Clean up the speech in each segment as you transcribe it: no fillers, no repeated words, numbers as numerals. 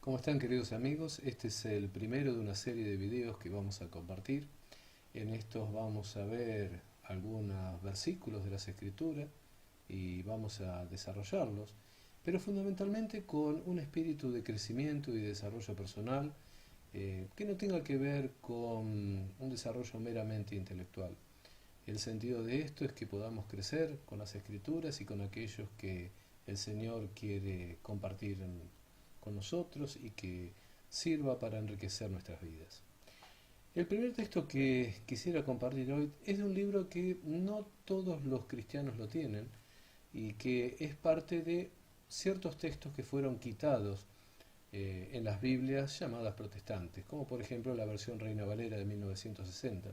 ¿Cómo están, queridos amigos? Este es el primero de una serie de videos que vamos a compartir. En estos vamos a ver algunos versículos de las Escrituras y vamos a desarrollarlos, pero fundamentalmente con un espíritu de crecimiento y desarrollo personal que no tenga que ver con un desarrollo meramente intelectual. El sentido de esto es que podamos crecer con las Escrituras y con aquellos que el Señor quiere compartir con nosotros y que sirva para enriquecer nuestras vidas. El primer texto que quisiera compartir hoy es de un libro que no todos los cristianos lo tienen y que es parte de ciertos textos que fueron quitados en las Biblias llamadas protestantes, como por ejemplo la versión Reina Valera de 1960.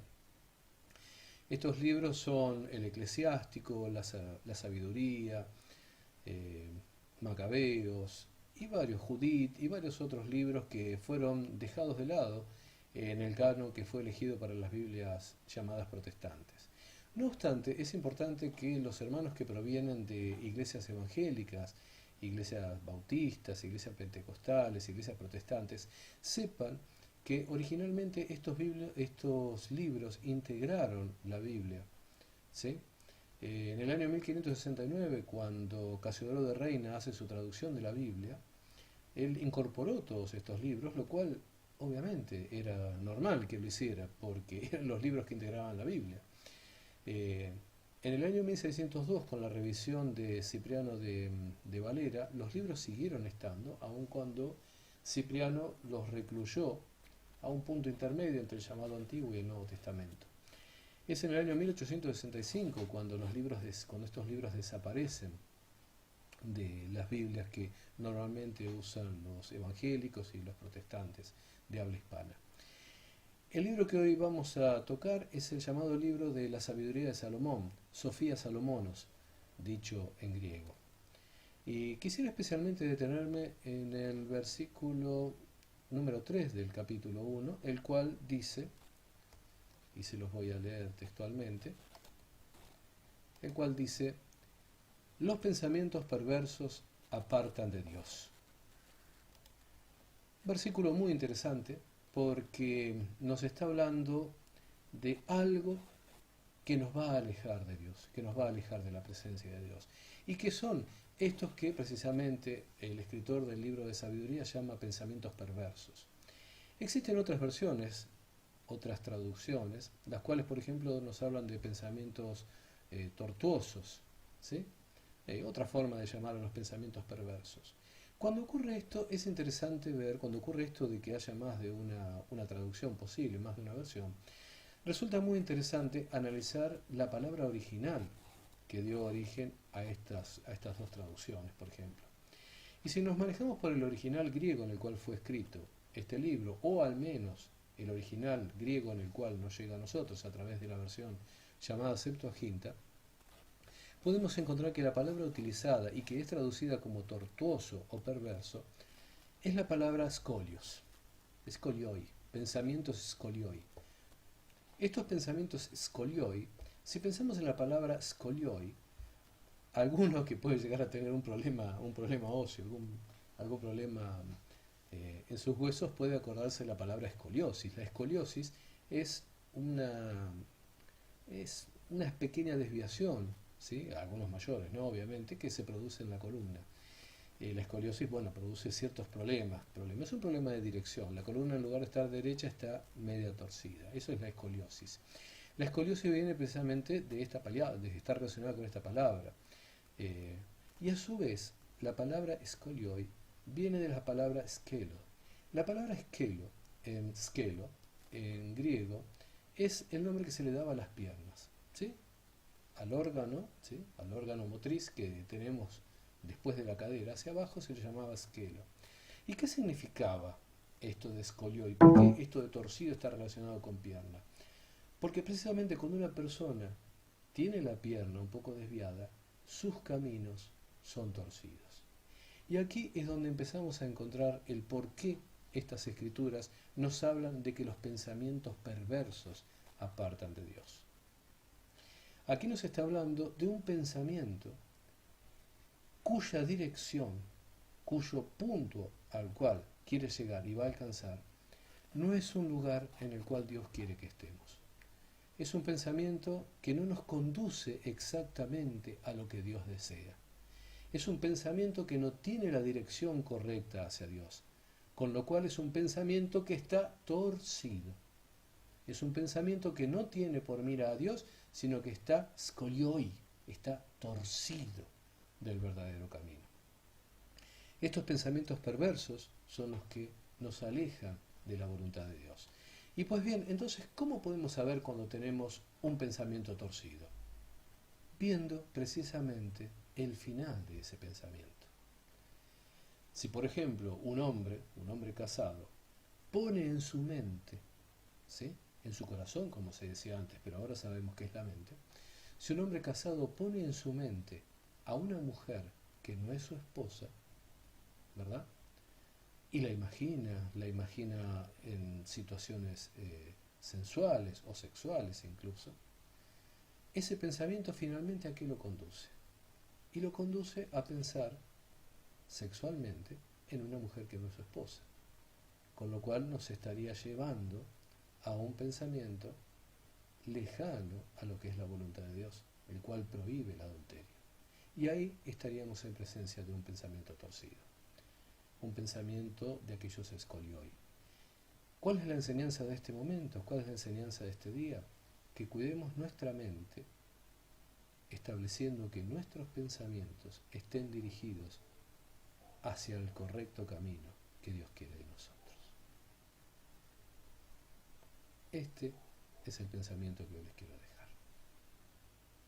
Estos libros son el Eclesiástico, la Sabiduría, eh, Macabeos y varios Judith y varios otros libros que fueron dejados de lado en el canon que fue elegido para las Biblias llamadas protestantes. No obstante, es importante que los hermanos que provienen de iglesias evangélicas, iglesias bautistas, iglesias pentecostales, iglesias protestantes, sepan que originalmente estos libros integraron la Biblia, ¿sí? En el año 1569, cuando Casiodoro de Reina hace su traducción de la Biblia, él incorporó todos estos libros, lo cual obviamente era normal que lo hiciera, porque eran los libros que integraban la Biblia. Eh, en el año 1602, con la revisión de Cipriano de Valera, los libros siguieron estando, aun cuando Cipriano los recluyó a un punto intermedio entre el llamado Antiguo y el Nuevo Testamento. Es en el año 1865 cuando cuando estos libros desaparecen de las Biblias que normalmente usan los evangélicos y los protestantes de habla hispana. El libro que hoy vamos a tocar es el llamado libro de la sabiduría de Salomón, Sofía Salomonos, dicho en griego. Y quisiera especialmente detenerme en el versículo número 3 del capítulo 1, el cual dice, y se los voy a leer textualmente, el cual dice: los pensamientos perversos apartan de Dios. Versículo muy interesante porque nos está hablando de algo que nos va a alejar de Dios, que nos va a alejar de la presencia de Dios. ¿Y que son estos que precisamente el escritor del libro de sabiduría llama pensamientos perversos? Existen otras versiones, otras traducciones, las cuales por ejemplo nos hablan de pensamientos tortuosos, ¿sí? Otra forma de llamar a los pensamientos perversos. Cuando ocurre esto, es interesante ver, cuando ocurre esto de que haya más de una traducción posible, más de una versión, resulta muy interesante analizar la palabra original que dio origen a estas dos traducciones, por ejemplo. Y si nos manejamos por el original griego en el cual fue escrito este libro, o al menos el original griego en el cual nos llega a nosotros a través de la versión llamada Septuaginta, podemos encontrar que la palabra utilizada y que es traducida como tortuoso o perverso es la palabra scolios, scolioi, pensamientos scolioi. Estos pensamientos scolioi, si pensamos en la palabra scolioi, alguno que puede llegar a tener un problema óseo, algún problema en sus huesos puede acordarse de la palabra escoliosis. La escoliosis es una, es una pequeña desviación, ¿sí? Algunos mayores, ¿no? Obviamente, que se produce en la columna. La escoliosis, bueno, produce ciertos problemas. Es un problema de dirección. La columna, en lugar de estar derecha, está media torcida. Eso es la escoliosis. La escoliosis viene precisamente de esta palabra, de estar relacionada con esta palabra. Y a su vez, la palabra escolioi viene de la palabra skelo. La palabra skelo, en griego, es el nombre que se le daba a las piernas, ¿sí? ¿sí? Al órgano motriz que tenemos después de la cadera hacia abajo se le llamaba skelo. ¿Y qué significaba esto de escolio? ¿Y por qué esto de torcido está relacionado con pierna? Porque precisamente cuando una persona tiene la pierna un poco desviada, sus caminos son torcidos. Y aquí es donde empezamos a encontrar el por qué estas escrituras nos hablan de que los pensamientos perversos apartan de Dios. Aquí nos está hablando de un pensamiento cuya dirección, cuyo punto al cual quiere llegar y va a alcanzar, no es un lugar en el cual Dios quiere que estemos. Es un pensamiento que no nos conduce exactamente a lo que Dios desea. Es un pensamiento que no tiene la dirección correcta hacia Dios, con lo cual es un pensamiento que está torcido. Es un pensamiento que no tiene por mira a Dios, sino que está scolioi, está torcido del verdadero camino. Estos pensamientos perversos son los que nos alejan de la voluntad de Dios. Y pues bien, entonces, ¿cómo podemos saber cuando tenemos un pensamiento torcido? Viendo precisamente el final de ese pensamiento. Si por ejemplo un hombre casado, pone en su mente, ¿sí?, en su corazón, como se decía antes, pero ahora sabemos que es la mente, si un hombre casado pone en su mente a una mujer que no es su esposa, ¿verdad?, y la imagina en situaciones sensuales o sexuales incluso, ese pensamiento finalmente ¿a qué lo conduce? Y lo conduce a pensar sexualmente en una mujer que no es su esposa, con lo cual nos estaría llevando a un pensamiento lejano a lo que es la voluntad de Dios, el cual prohíbe el adulterio. Y ahí estaríamos en presencia de un pensamiento torcido, un pensamiento de aquellos scolioi. ¿Cuál es la enseñanza de este momento? ¿Cuál es la enseñanza de este día? Que cuidemos nuestra mente, estableciendo que nuestros pensamientos estén dirigidos hacia el correcto camino que Dios quiere de nosotros. Este es el pensamiento que hoy les quiero dejar,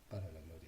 para la gloria